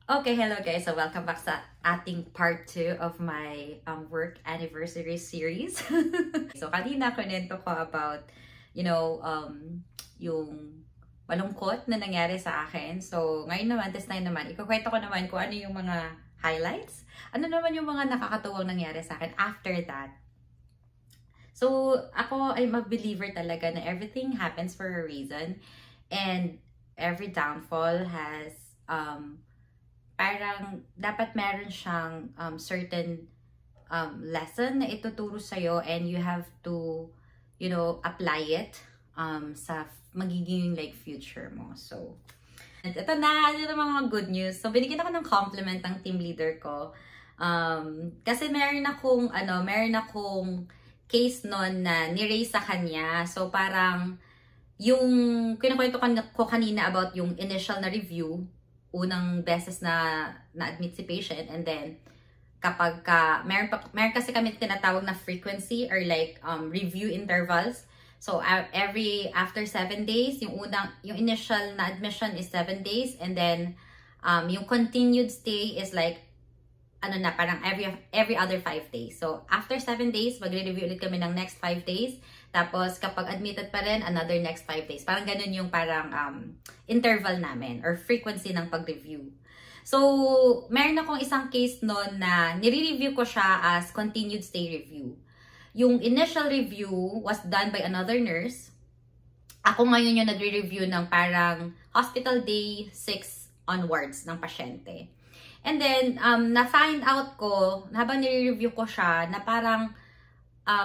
Okay, hello guys. So welcome back sa ating part 2 of my work anniversary series. So kanina kunento ko about, yung malungkot na nangyari sa akin. So ngayon naman, this time naman, ikukwento ko naman kung ano yung mga highlights. Ano naman yung mga nakakatuwang nangyari sa akin after that. So ako ay mag-believer talaga na everything happens for a reason. And every downfall has parang dapat meron siyang certain lesson na ituturo sa'yo, and you have to, apply it sa magiging like future mo. So, ito na, mga good news. So, binigyan ako ng compliment ng team leader ko. Kasi meron akong case noon na ni-raise sa kanya. So, parang yung kinukwento ko kanina about yung initial na review, unang beses na na-admit si patient, and then kapag meron kasi kami tinatawag na frequency or like review intervals. So after 7 days, yung initial na admission is 7 days, and then yung continued stay is like parang every other 5 days. So after 7 days, magre-review ulit kami ng next 5 days. Tapos, kapag admitted pa rin, another next 5 days. Parang ganun yung parang interval namin or frequency ng pag-review. So, meron akong isang case noon na nire-review ko siya as continued stay review. Yung initial review was done by another nurse. Ako ngayon yung nagre-review ng parang hospital day 6 onwards ng pasyente. And then, na-find out ko, habang nire-review ko siya, na parang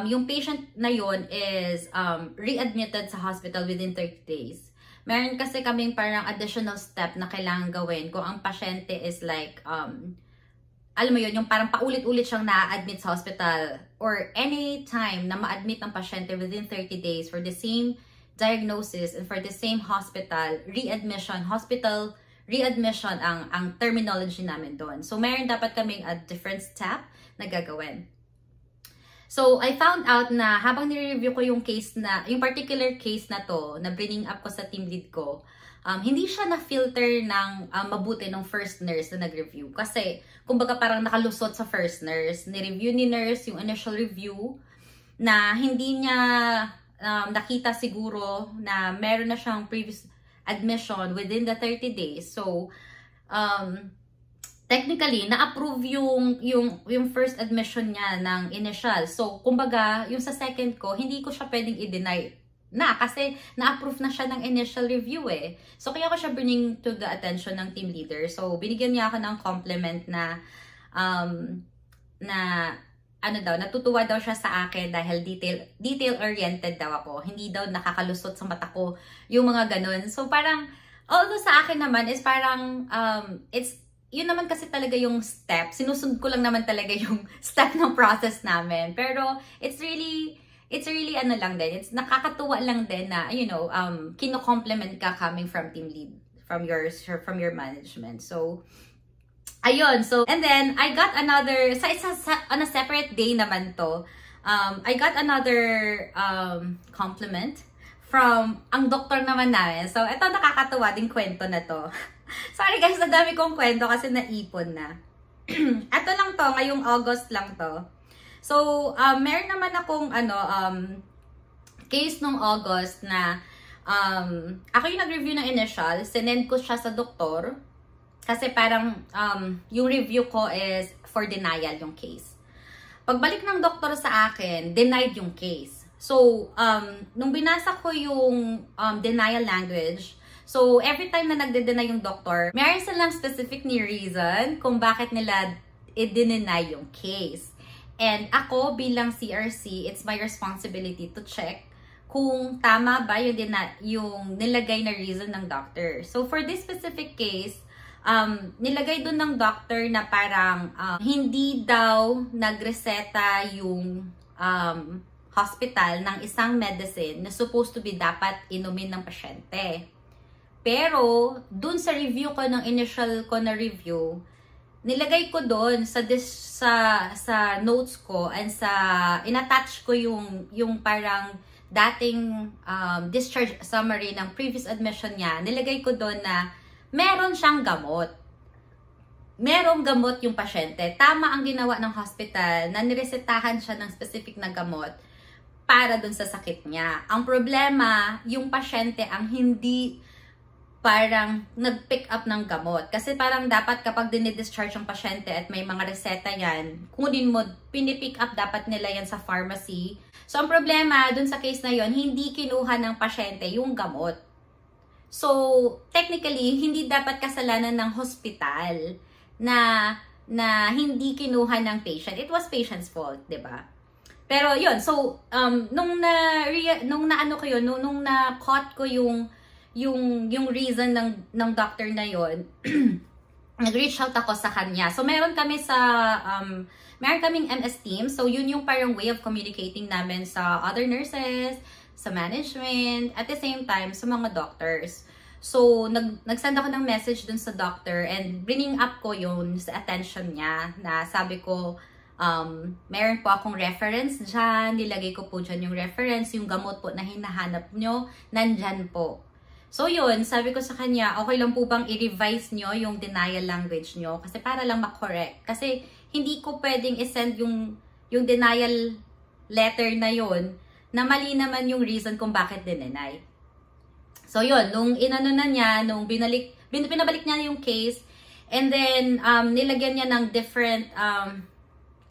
yung patient na yon is readmitted sa hospital within 30 days. Meron kasi kaming parang additional step na kailangan gawin kung ang pasyente is like, alam mo yun, yung parang paulit-ulit siyang na-admit sa hospital, or any time na ma-admit ang pasyente within 30 days for the same diagnosis and for the same hospital, hospital readmission ang terminology namin doon. So, meron dapat kaming a different step na gagawin. So, I found out na habang nire-review ko yung particular case na to, na bringing up ko sa team lead ko, hindi siya na-filter ng mabuti ng first nurse na nag-review. Kasi, kumbaga parang nakalusot sa first nurse. Ni-review ni nurse yung initial review na hindi niya nakita siguro na meron na siyang previous admission within the 30 days. So, technically, na-approve yung first admission niya ng initial. So, kumbaga, yung sa second ko, hindi ko siya pwedeng i-deny kasi na-approve na siya ng initial review eh. So, kaya ko siya bringing to the attention ng team leader. So, binigyan niya ako ng compliment na, natutuwa daw siya sa akin dahil detail-oriented daw ako. Hindi daw nakakalusot sa mata ko yung mga ganun. So, parang, although sa akin naman is parang, yun naman kasi talaga yung step. Sinusunod ko lang naman talaga yung step ng process namin. Pero, it's really lang din. It's nakakatuwa lang din na, kino-compliment ka coming from team lead, from your management. So, ayun. So, and then, I got another, on a separate day naman to, I got another compliment from ang doktor naman namin. So, ito nakakatuwa din kwento na to. Sorry guys, ang dami kong kwento kasi naipon na. Ito lang to, ngayong August lang to. So, meron naman akong case nung August na ako yung nag-review ng initial, sinend ko siya sa doktor kasi parang yung review ko is for denial yung case. Pagbalik ng doktor sa akin, denied yung case. So, nung binasa ko yung denial language, so, every time na nagde-deny yung doctor, meron silang specific ni reason kung bakit nila i-deny yung case. And ako bilang CRC, it's my responsibility to check kung tama ba yung nilagay na reason ng doctor. So, for this specific case, nilagay dun ng doctor na parang hindi daw nagreseta yung hospital ng isang medicine na supposed to be dapat inumin ng pasyente. Pero, dun sa review ko, ng initial ko na review, nilagay ko doon sa notes ko and inattach ko yung parang dating discharge summary ng previous admission niya. Nilagay ko doon na meron siyang gamot. merong gamot yung pasyente. Tama ang ginawa ng hospital na niresetahan siya ng specific na gamot para dun sa sakit niya. Ang problema, yung pasyente ang hindi parang nag-pick up ng gamot. Kasi parang dapat kapag dinidischarge yung pasyente at may mga reseta yan, kunin mo, pinipick up dapat nila yan sa pharmacy. So, ang problema, dun sa case na yon, hindi kinuha ng pasyente yung gamot. So, technically, hindi dapat kasalanan ng hospital na hindi kinuha ng patient. It was patient's fault, 'di ba? Pero yun, so nung na-caught ko yung reason ng doctor na yon, nag-reach out ako sa kanya. So meron kaming MS team. So yun yung parang way of communicating namin sa other nurses, sa management, at the same time sa mga doctors. So nag-send ako ng message dun sa doctor and bringing up ko yun sa attention niya na sabi ko, meron po akong reference dyan, nilagay ko po dyan yung reference, yung gamot po na hinahanap nyo, nandyan po. So yun, sabi ko sa kanya, okay lang po bang i-revise nyo yung denial language nyo? Kasi para lang makorek. Kasi hindi ko pwedeng i-send yung denial letter na yun, na mali naman yung reason kung bakit dinenay. So yun, nung inano na niya, nung pinabalik niya yung case, and then nilagyan niya ng different,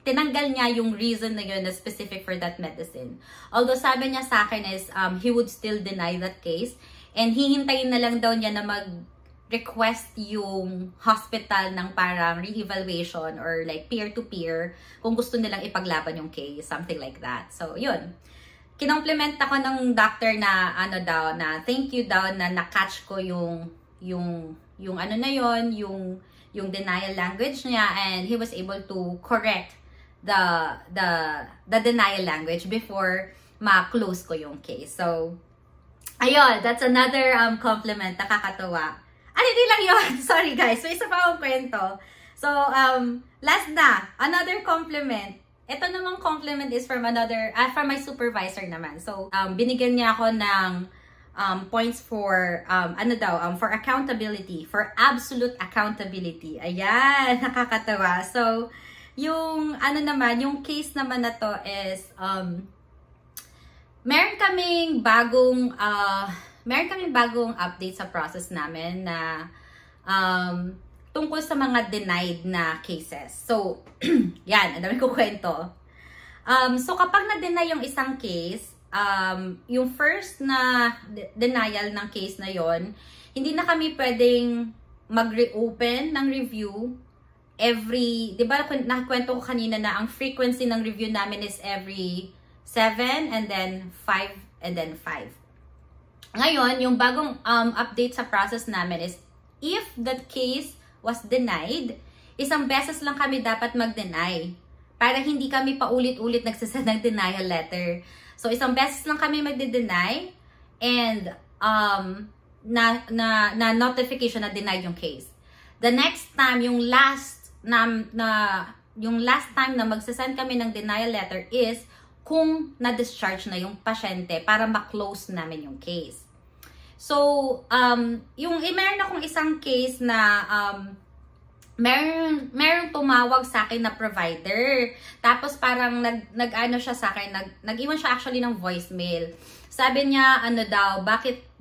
tinanggal niya yung reason na yun na specific for that medicine. Although sabi niya sa akin is he would still deny that case and hihintayin na lang daw niya na mag-request yung hospital ng parang re-evaluation or like peer-to-peer kung gusto nilang ipaglaban yung case, something like that. So yun, kinomplement ako ng doctor na ano daw, na thank you daw na na-catch ko yung ano na yun, yung denial language niya, and he was able to correct the denial language before ma-close ko yung case. So, ayun, that's another compliment, nakakatawa. Hindi lang yun. Sorry guys, may isa pa akong kwento. So, last na, another compliment. Ito namang compliment is from from my supervisor naman. So, binigyan niya ako ng points for, for accountability, for absolute accountability. Ayan, nakakatawa. So, yung yung case naman na to is meron kaming bagong update sa process namin na tungkol sa mga denied na cases. So yan, ang dami ko kwento. So kapag na-deny yung isang case, yung first na denial ng case na yon, hindi na kami pwedeng mag-reopen ng review every, di ba nakwento ko kanina na ang frequency ng review namin is every 7 and then 5 and then 5. Ngayon, yung bagong update sa process namin is if that case was denied, isang beses lang kami dapat mag-deny para hindi kami paulit-ulit nagsasend ng denial letter. So, isang beses lang kami magde-deny and na notification na denied yung case. The next time, yung last time na magsasend kami ng denial letter is kung na-discharge na yung pasyente para ma-close namin yung case. So, meron akong isang case na meron tumawag sa akin na provider. Tapos parang nag-ano siya sa akin, nag-iwan siya actually ng voicemail. Sabi niya,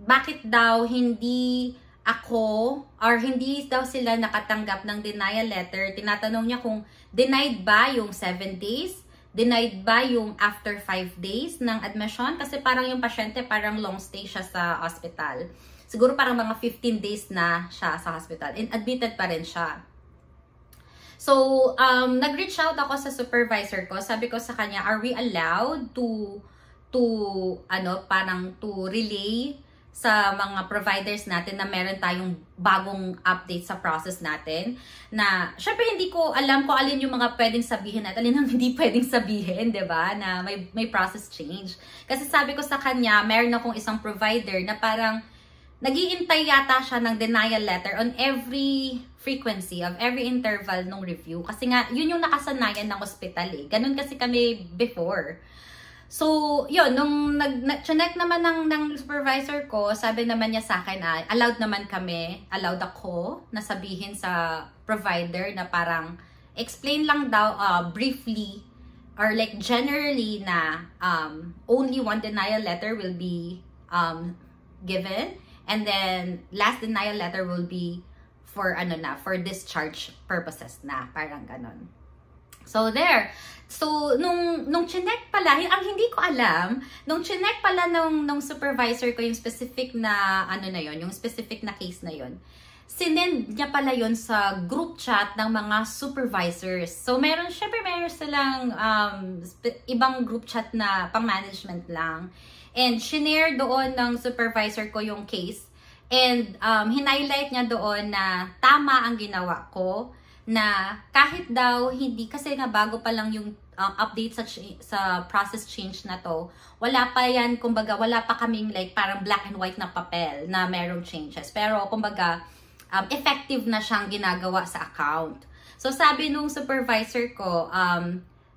bakit daw hindi ako or hindi daw sila nakatanggap ng denial letter. Tinatanong niya kung denied ba yung 7 days, denied ba yung after 5 days ng admission, kasi parang yung pasyente parang long stay siya sa hospital. Siguro parang mga 15 days na siya sa hospital and admitted pa rin siya. So, nag-reach out ako sa supervisor ko. Sabi ko sa kanya, are we allowed to relay sa mga providers natin na meron tayong bagong update sa process natin, na syempre hindi ko alam kung alin yung mga pwedeng sabihin at alin ang hindi pwedeng sabihin, 'di ba? Na may process change. Kasi sabi ko sa kanya, meron akong isang provider na parang nag-iintay yata siya ng denial letter on every frequency of every interval ng review. Kasi nga, yun yung nakasanayan ng hospital eh. Ganun kasi kami before. So, yun, nung check naman ng supervisor ko, sabi naman niya sa akin, allowed ako na sabihin sa provider na parang explain lang daw briefly or like generally na only one denial letter will be given, and then last denial letter will be for for discharge purposes na, parang ganon. So there. So nung chinek pala, ang hindi ko alam, nung chinek pala nung supervisor ko yung specific na yung specific na case na yon. Sinend niya pala yon sa group chat ng mga supervisors. So syempre meron silang ibang group chat na pang-management lang. And shinare doon ng supervisor ko yung case. And hinighlight niya doon na tama ang ginawa ko, na kahit daw hindi, kasi nga bago pa lang yung update sa process change na to, wala pa yan, kumbaga wala pa kaming like parang black and white na papel na merong changes. Pero kumbaga effective na siyang ginagawa sa account. So sabi nung supervisor ko,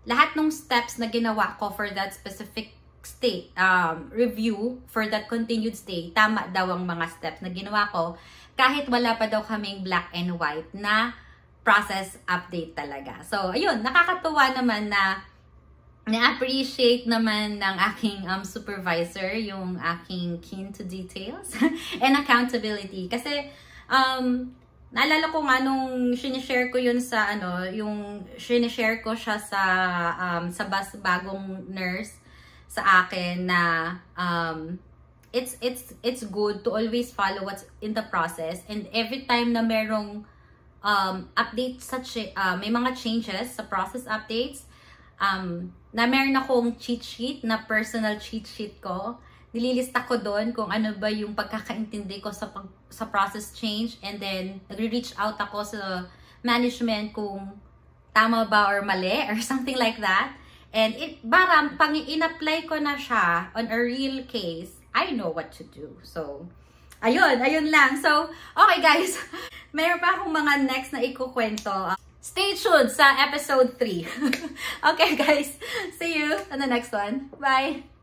lahat ng steps na ginawa ko for that specific stay, review for that continued stay, tama daw ang mga steps na ginawa ko, kahit wala pa daw kaming black and white na process update talaga. So, ayun, nakakatuwa naman na na-appreciate naman ng aking supervisor yung aking keen to details and accountability. Kasi, naalala ko nga nung sinishare ko yun sa yung sinishare ko siya sa bagong nurse sa akin na it's good to always follow what's in the process, and every time na merong update may mga changes sa process updates, na meron akong cheat sheet, na personal cheat sheet ko, nililista ko doon kung ano ba yung pagkakaintindi ko sa process change, and then nagre-reach out ako sa management kung tama ba or mali or something like that. And pag in-apply ko na siya on a real case, I know what to do. So, ayun lang. So, okay guys, mayroon pa akong mga next na ikukwento. Stay tuned sa episode 3. Okay guys, see you on the next one. Bye!